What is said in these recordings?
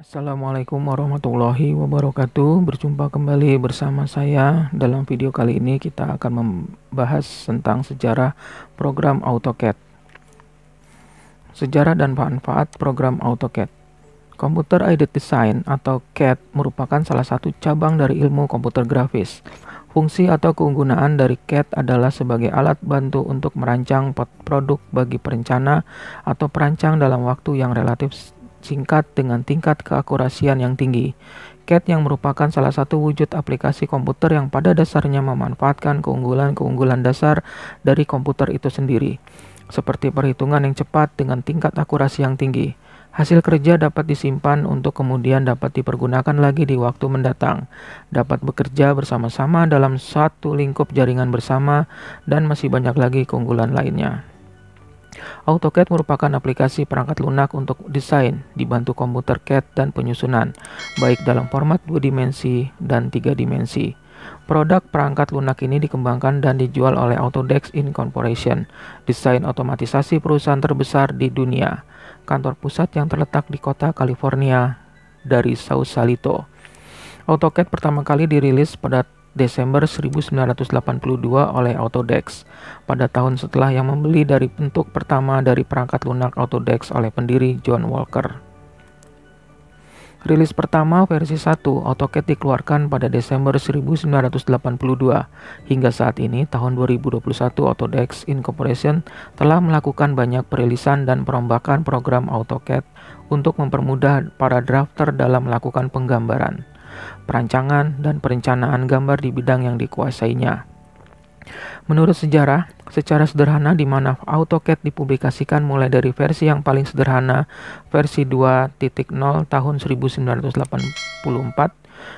Assalamualaikum warahmatullahi wabarakatuh. Berjumpa kembali bersama saya. Dalam video kali ini kita akan membahas tentang sejarah program AutoCAD. Sejarah dan manfaat program AutoCAD. Computer Aided Design atau CAD merupakan salah satu cabang dari ilmu komputer grafis. Fungsi atau kegunaan dari CAD adalah sebagai alat bantu untuk merancang produk bagi perencana atau perancang dalam waktu yang relatif singkat dengan tingkat keakurasian yang tinggi. CAD yang merupakan salah satu wujud aplikasi komputer yang pada dasarnya memanfaatkan keunggulan-keunggulan dasar dari komputer itu sendiri, seperti perhitungan yang cepat dengan tingkat akurasi yang tinggi. Hasil kerja dapat disimpan untuk kemudian dapat dipergunakan lagi di waktu mendatang, dapat bekerja bersama-sama dalam satu lingkup jaringan bersama, dan masih banyak lagi keunggulan lainnya. AutoCAD merupakan aplikasi perangkat lunak untuk desain, dibantu komputer CAD dan penyusunan, baik dalam format 2 dimensi dan 3 dimensi. Produk perangkat lunak ini dikembangkan dan dijual oleh Autodesk Incorporation, desain otomatisasi perusahaan terbesar di dunia. Kantor pusat yang terletak di kota California dari Sausalito. AutoCAD pertama kali dirilis pada Desember 1982 oleh Autodesk, pada tahun setelah yang membeli dari bentuk pertama dari perangkat lunak Autodesk oleh pendiri John Walker. Rilis pertama versi 1 AutoCAD dikeluarkan pada Desember 1982. Hingga saat ini, tahun 2021, Autodesk Incorporation telah melakukan banyak perilisan dan perombakan program AutoCAD untuk mempermudah para drafter dalam melakukan penggambaran, perancangan, dan perencanaan gambar di bidang yang dikuasainya. Menurut sejarah, secara sederhana di mana AutoCAD dipublikasikan mulai dari versi yang paling sederhana, versi 2.0 tahun 1984,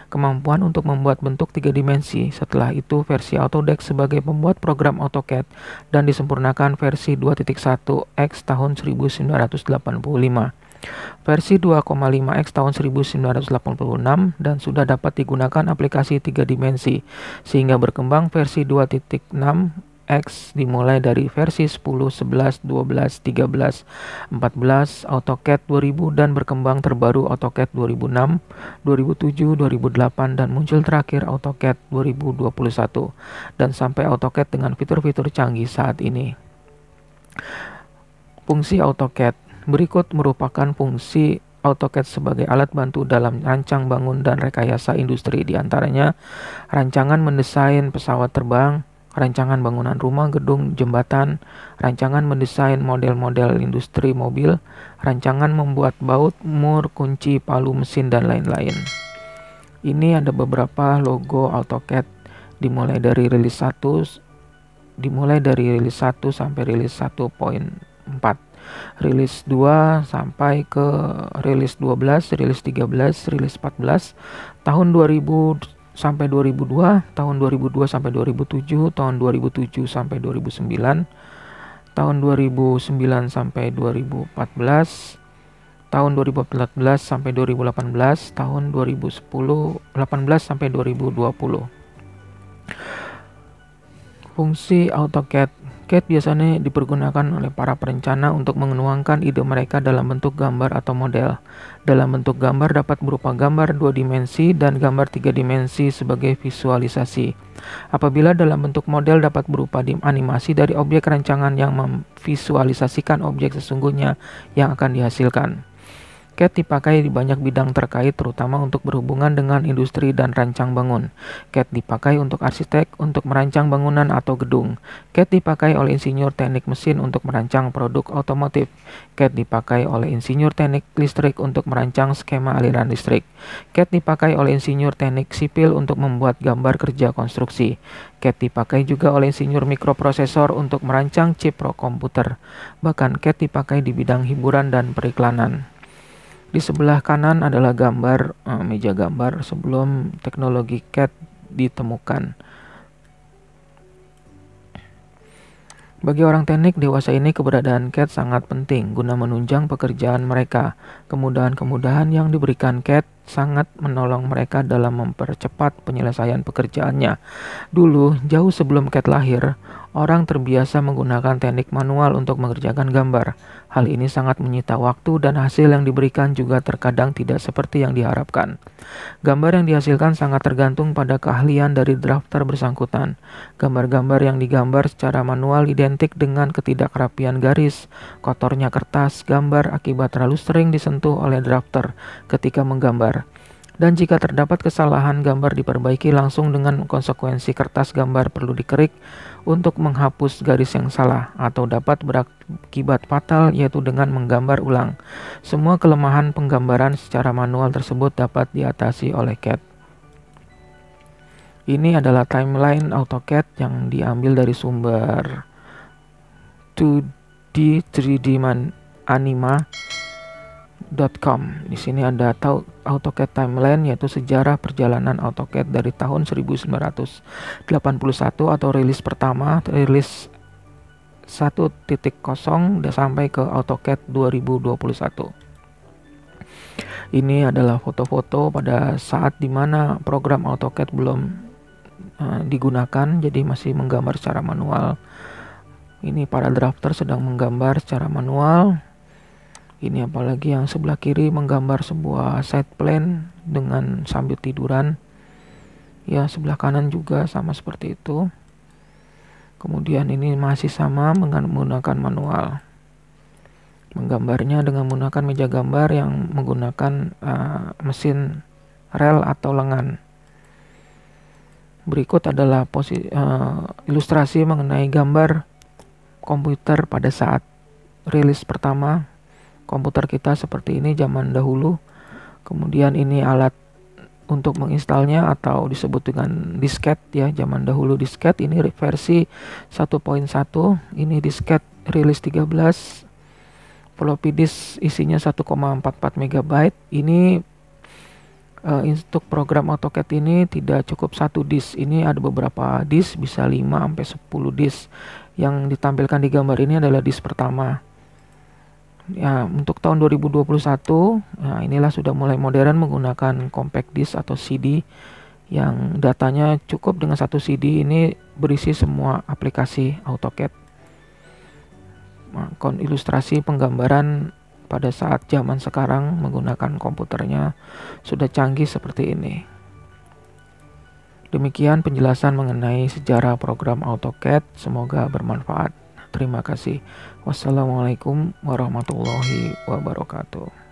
kemampuan untuk membuat bentuk 3 dimensi. Setelah itu versi Autodesk sebagai pembuat program AutoCAD dan disempurnakan versi 2.1x tahun 1985. Versi 2,5x tahun 1986 dan sudah dapat digunakan aplikasi 3 dimensi, sehingga berkembang versi 2.6x dimulai dari versi 10, 11, 12, 13, 14, AutoCAD 2000 dan berkembang terbaru AutoCAD 2006, 2007, 2008 dan muncul terakhir AutoCAD 2021 dan sampai AutoCAD dengan fitur-fitur canggih saat ini. Fungsi AutoCAD berikut merupakan fungsi AutoCAD sebagai alat bantu dalam rancang bangun dan rekayasa industri, diantaranya rancangan mendesain pesawat terbang, rancangan bangunan rumah, gedung, jembatan, rancangan mendesain model-model industri mobil, rancangan membuat baut, mur, kunci, palu, mesin, dan lain-lain. Ini ada beberapa logo AutoCAD dimulai dari rilis 1 sampai rilis 1.4. Rilis 2 sampai ke rilis 12, rilis 13, rilis 14, tahun 2000 sampai 2002, tahun 2002 sampai 2007, tahun 2007 sampai 2009, tahun 2009 sampai 2014, tahun 2014 sampai 2018, tahun 2018 sampai 2020. Fungsi AutoCAD. CAD biasanya dipergunakan oleh para perencana untuk menuangkan ide mereka dalam bentuk gambar atau model. Dalam bentuk gambar dapat berupa gambar 2 dimensi dan gambar 3 dimensi sebagai visualisasi. Apabila dalam bentuk model dapat berupa animasi dari objek rancangan yang memvisualisasikan objek sesungguhnya yang akan dihasilkan. CAD dipakai di banyak bidang terkait, terutama untuk berhubungan dengan industri dan rancang bangun. CAD dipakai untuk arsitek untuk merancang bangunan atau gedung. CAD dipakai oleh insinyur teknik mesin untuk merancang produk otomotif. CAD dipakai oleh insinyur teknik listrik untuk merancang skema aliran listrik. CAD dipakai oleh insinyur teknik sipil untuk membuat gambar kerja konstruksi. CAD dipakai juga oleh insinyur mikroprosesor untuk merancang chip komputer. Bahkan CAD dipakai di bidang hiburan dan periklanan. Di sebelah kanan adalah gambar meja gambar sebelum teknologi CAD ditemukan. Bagi orang teknik dewasa ini, keberadaan CAD sangat penting guna menunjang pekerjaan mereka. Kemudahan-kemudahan yang diberikan CAD sangat menolong mereka dalam mempercepat penyelesaian pekerjaannya. Dulu, jauh sebelum CAD lahir, orang terbiasa menggunakan teknik manual untuk mengerjakan gambar. Hal ini sangat menyita waktu dan hasil yang diberikan juga terkadang tidak seperti yang diharapkan. Gambar yang dihasilkan sangat tergantung pada keahlian dari drafter bersangkutan. Gambar-gambar yang digambar secara manual identik dengan ketidakrapian garis, kotornya kertas gambar akibat terlalu sering disentuh oleh drafter ketika menggambar. Dan jika terdapat kesalahan, gambar diperbaiki langsung dengan konsekuensi kertas gambar perlu dikerik untuk menghapus garis yang salah atau dapat berakibat fatal yaitu dengan menggambar ulang. Semua kelemahan penggambaran secara manual tersebut dapat diatasi oleh CAD. Ini adalah timeline AutoCAD yang diambil dari sumber 2D 3D Anima.com. Di sini ada AutoCAD timeline, yaitu sejarah perjalanan AutoCAD dari tahun 1981 atau rilis pertama, rilis 1.0 sampai ke AutoCAD 2021. Ini adalah foto-foto pada saat dimana program AutoCAD belum digunakan, jadi masih menggambar secara manual. Ini para drafter sedang menggambar secara manual. Ini apalagi yang sebelah kiri menggambar sebuah side plan dengan sambil tiduran. Ya, sebelah kanan juga sama seperti itu. Kemudian ini masih sama menggunakan manual. Menggambarnya dengan menggunakan meja gambar yang menggunakan mesin rel atau lengan. Berikut adalah ilustrasi mengenai gambar komputer pada saat rilis pertama. Komputer kita seperti ini zaman dahulu. Kemudian ini alat untuk menginstalnya atau disebut dengan disket ya, zaman dahulu disket. Ini versi 1.1. Ini disket rilis 13. Floppy disk isinya 1,44 MB. Ini untuk program AutoCAD ini tidak cukup satu disk. Ini ada beberapa disk, bisa 5 sampai 10 disk. Yang ditampilkan di gambar ini adalah disk pertama. Ya, untuk tahun 2021, nah inilah sudah mulai modern menggunakan compact disk atau CD yang datanya cukup dengan satu CD. Ini berisi semua aplikasi AutoCAD. Nah, ilustrasi penggambaran pada saat zaman sekarang menggunakan komputernya sudah canggih seperti ini. Demikian penjelasan mengenai sejarah program AutoCAD. Semoga bermanfaat. Terima kasih. Wassalamualaikum warahmatullahi wabarakatuh.